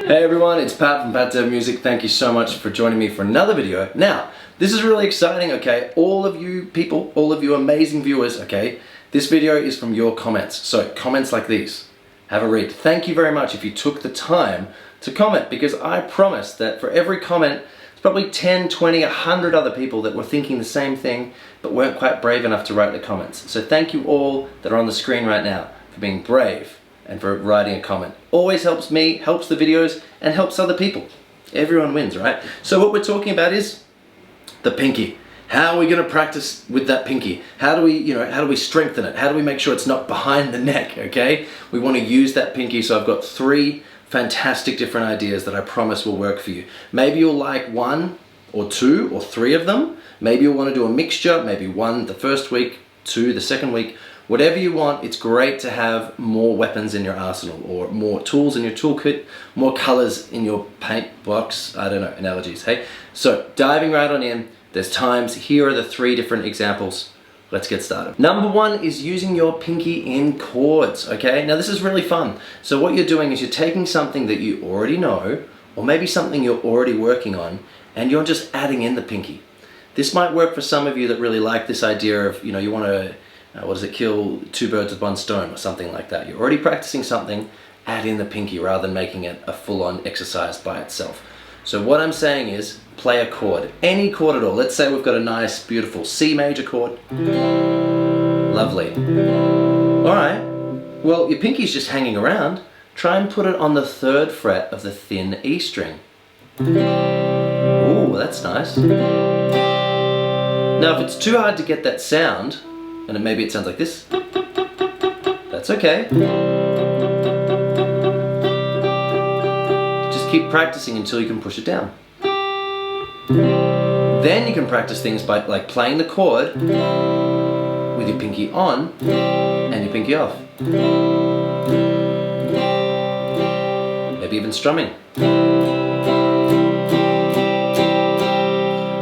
Hey everyone, it's Pat from Pat Dev Music. Thank you so much for joining me for another video. Now, this is really exciting, okay? All of you people, all of you amazing viewers, okay? This video is from your comments. So, comments like these. Have a read. Thank you very much if you took the time to comment, because I promise that for every comment, it's probably 10, 20, 100 other people that were thinking the same thing, but weren't quite brave enough to write the comments. So thank you all that are on the screen right now for being brave and for writing a comment. Always helps me, helps the videos, and helps other people. Everyone wins, right? So what we're talking about is the pinky. How are we gonna practice with that pinky? How do we strengthen it? How do we make sure it's not behind the neck, okay? We wanna use that pinky, so I've got 3 fantastic different ideas that I promise will work for you. Maybe you'll like 1 or 2 or 3 of them. Maybe you'll wanna do a mixture, maybe 1 the first week, 2 the second week. Whatever you want, it's great to have more weapons in your arsenal, or more tools in your toolkit, more colors in your paint box. I don't know, analogies, hey? So, diving right on in, there's times. Here are the 3 different examples. Let's get started. Number 1 is using your pinky in chords, okay? Now this is really fun. So what you're doing is you're taking something that you already know, or maybe something you're already working on, and you're just adding in the pinky. This might work for some of you that really like this idea of, you want to, kill 2 birds with 1 stone, or something like that. You're already practicing something, add in the pinky rather than making it a full-on exercise by itself. So what I'm saying is, play a chord, any chord at all. Let's say we've got a nice, beautiful C major chord. Lovely. All right, well, your pinky's just hanging around. Try and put it on the 3rd fret of the thin E string. Ooh, that's nice. Now, if it's too hard to get that sound, and maybe it sounds like this, that's okay. Just keep practicing until you can push it down. Then you can practice things by playing the chord with your pinky on and your pinky off. Maybe even strumming.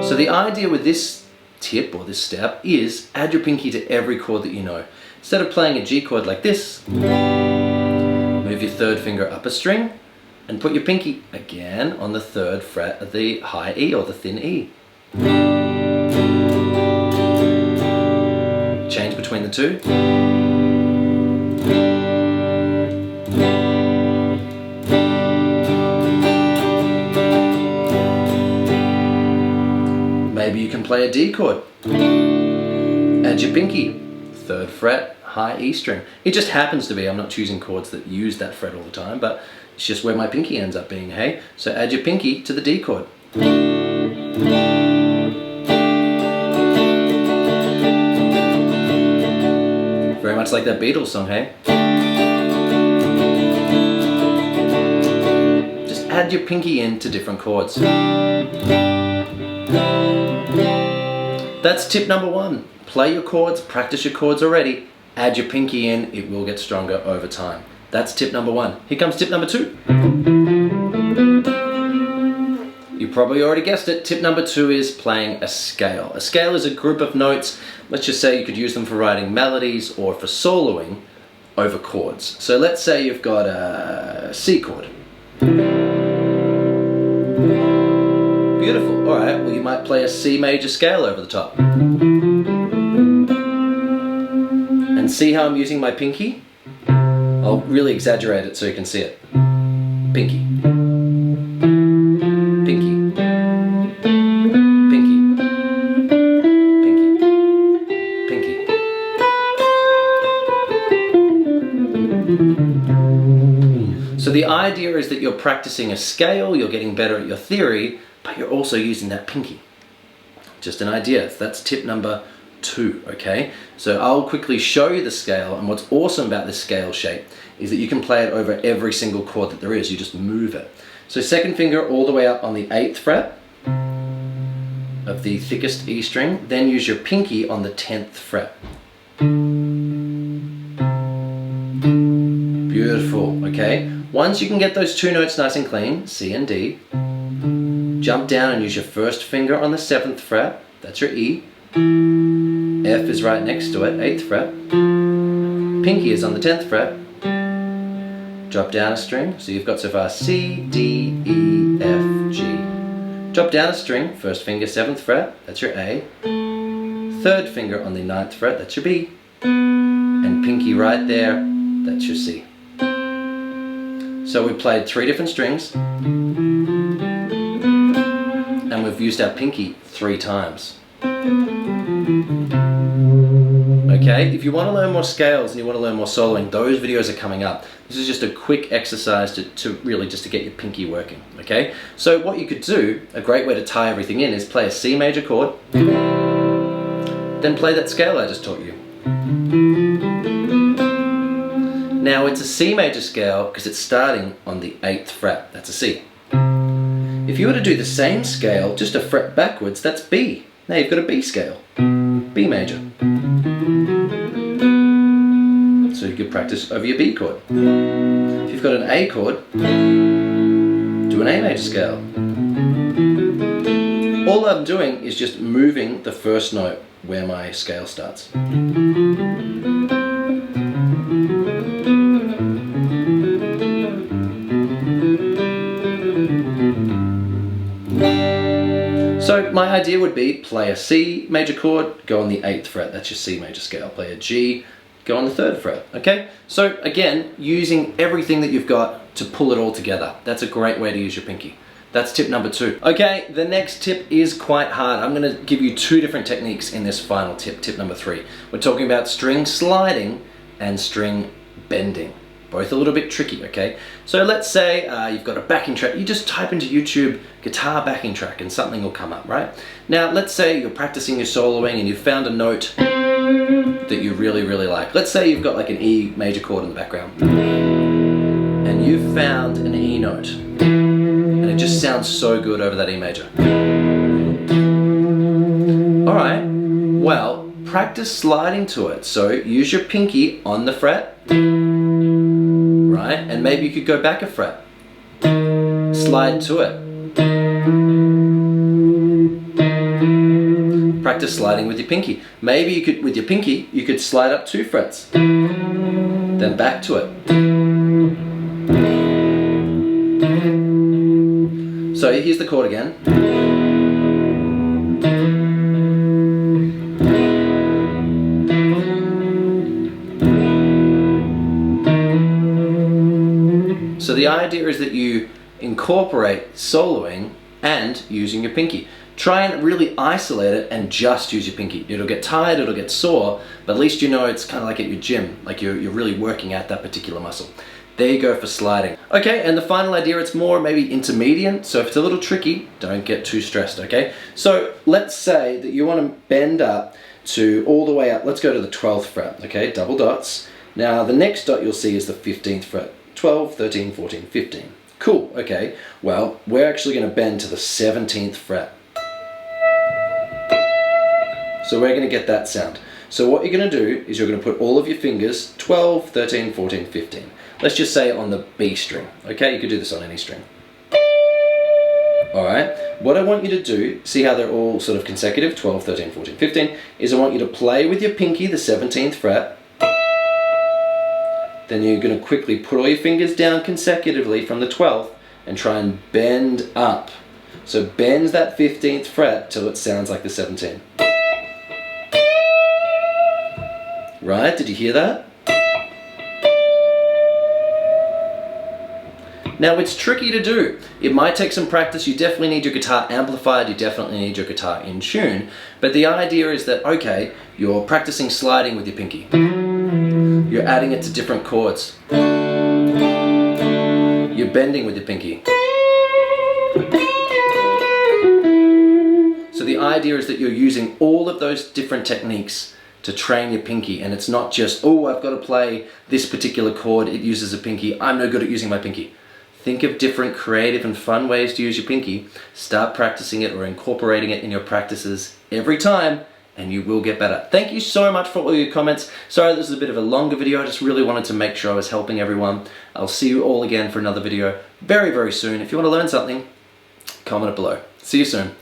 So the idea with this tip or this step is add your pinky to every chord that you know. Instead of playing a G chord like this, move your 3rd finger up a string and put your pinky again on the 3rd fret of the high E or the thin E. Change between the 2. Maybe you can play a D chord. Add your pinky, 3rd fret, high E string. It just happens to be, I'm not choosing chords that use that fret all the time, but it's just where my pinky ends up being, hey? So add your pinky to the D chord. Very much like that Beatles song, hey? Just add your pinky into different chords. That's tip number 1. Play your chords, practice your chords already, add your pinky in, it will get stronger over time. That's tip number 1. Here comes tip number 2. You probably already guessed it. Tip number 2 is playing a scale. A scale is a group of notes. Let's just say you could use them for writing melodies or for soloing over chords. So let's say you've got a C chord. Beautiful. All right, well, you might play a C major scale over the top. And see how I'm using my pinky? I'll really exaggerate it so you can see it. Pinky. Pinky. Pinky. Pinky. Pinky. So the idea is that you're practicing a scale, you're getting better at your theory, but you're also using that pinky. Just an idea. That's tip number 2, okay? So I'll quickly show you the scale, and what's awesome about this scale shape is that you can play it over every single chord that there is. You just move it. So 2nd finger all the way up on the 8th fret of the thickest E string, then use your pinky on the 10th fret. Beautiful. beautiful, okay? Once you can get those two notes nice and clean, C and D, jump down and use your first finger on the 7th fret, that's your E. F is right next to it, 8th fret. Pinky is on the 10th fret. Drop down a string, so you've got so far C, D, E, F, G. Drop down a string, first finger 7th fret, that's your A. 3rd finger on the 9th fret, that's your B. And pinky right there, that's your C. So we played 3 different strings, and we've used our pinky 3 times. Okay, if you want to learn more scales and you want to learn more soloing, those videos are coming up. This is just a quick exercise to really just to get your pinky working, okay? So what you could do, a great way to tie everything in, is play a C major chord, then play that scale I just taught you. Now it's a C major scale because it's starting on the 8th fret, that's a C. If you were to do the same scale, just a fret backwards, that's B. Now you've got a B scale, B major. So you could practice over your B chord. If you've got an A chord, do an A major scale. All I'm doing is just moving the first note where my scale starts. So my idea would be play a C major chord, go on the 8th fret, that's your C major scale. Play a G, go on the 3rd fret, okay? So again, using everything that you've got to pull it all together. That's a great way to use your pinky. That's tip number 2. Okay, the next tip is quite hard. I'm gonna give you 2 different techniques in this final tip, tip number 3. We're talking about string sliding and string bending. Both a little bit tricky, okay? So let's say you've got a backing track. You just type into YouTube guitar backing track and something will come up, right? Now let's say you're practicing your soloing and you've found a note that you really, really like. Let's say you've got like an E major chord in the background and you've found an E note and it just sounds so good over that E major. All right, well, practice sliding to it. So use your pinky on the fret, right? And maybe you could go back a fret. Slide to it. Practice sliding with your pinky. Maybe you could, with your pinky, you could slide up 2 frets. Then back to it. So here's the chord again. So the idea is that you incorporate soloing and using your pinky. Try and really isolate it and just use your pinky. It'll get tired, it'll get sore, but at least you know it's kind of like at your gym, like you're really working at that particular muscle. There you go for sliding. Okay, and the final idea, it's more maybe intermediate, so if it's a little tricky, don't get too stressed, okay? So let's say that you want to bend up to all the way up, let's go to the 12th fret, okay, double dots. Now the next dot you'll see is the 15th fret, 12, 13, 14, 15. Cool, okay, well, we're actually going to bend to the 17th fret. So we're going to get that sound. So what you're going to do is you're going to put all of your fingers 12, 13, 14, 15. Let's just say on the B string. Okay, you could do this on any string. Alright, what I want you to do, see how they're all sort of consecutive, 12, 13, 14, 15, is I want you to play with your pinky the 17th fret. Then you're going to quickly put all your fingers down consecutively from the 12th and try and bend up. So bend that 15th fret till it sounds like the 17th. Right, did you hear that? Now it's tricky to do. It might take some practice. You definitely need your guitar amplified, you definitely need your guitar in tune. But the idea is that, okay, you're practicing sliding with your pinky. You're adding it to different chords. You're bending with your pinky. So the idea is that you're using all of those different techniques to train your pinky, and it's not just, oh, I've got to play this particular chord, it uses a pinky, I'm no good at using my pinky. Think of different creative and fun ways to use your pinky. Start practicing it or incorporating it in your practices every time, and you will get better. Thank you so much for all your comments. Sorry this is a bit of a longer video. I just really wanted to make sure I was helping everyone. I'll see you all again for another video very, very soon. If you want to learn something, comment it below. See you soon.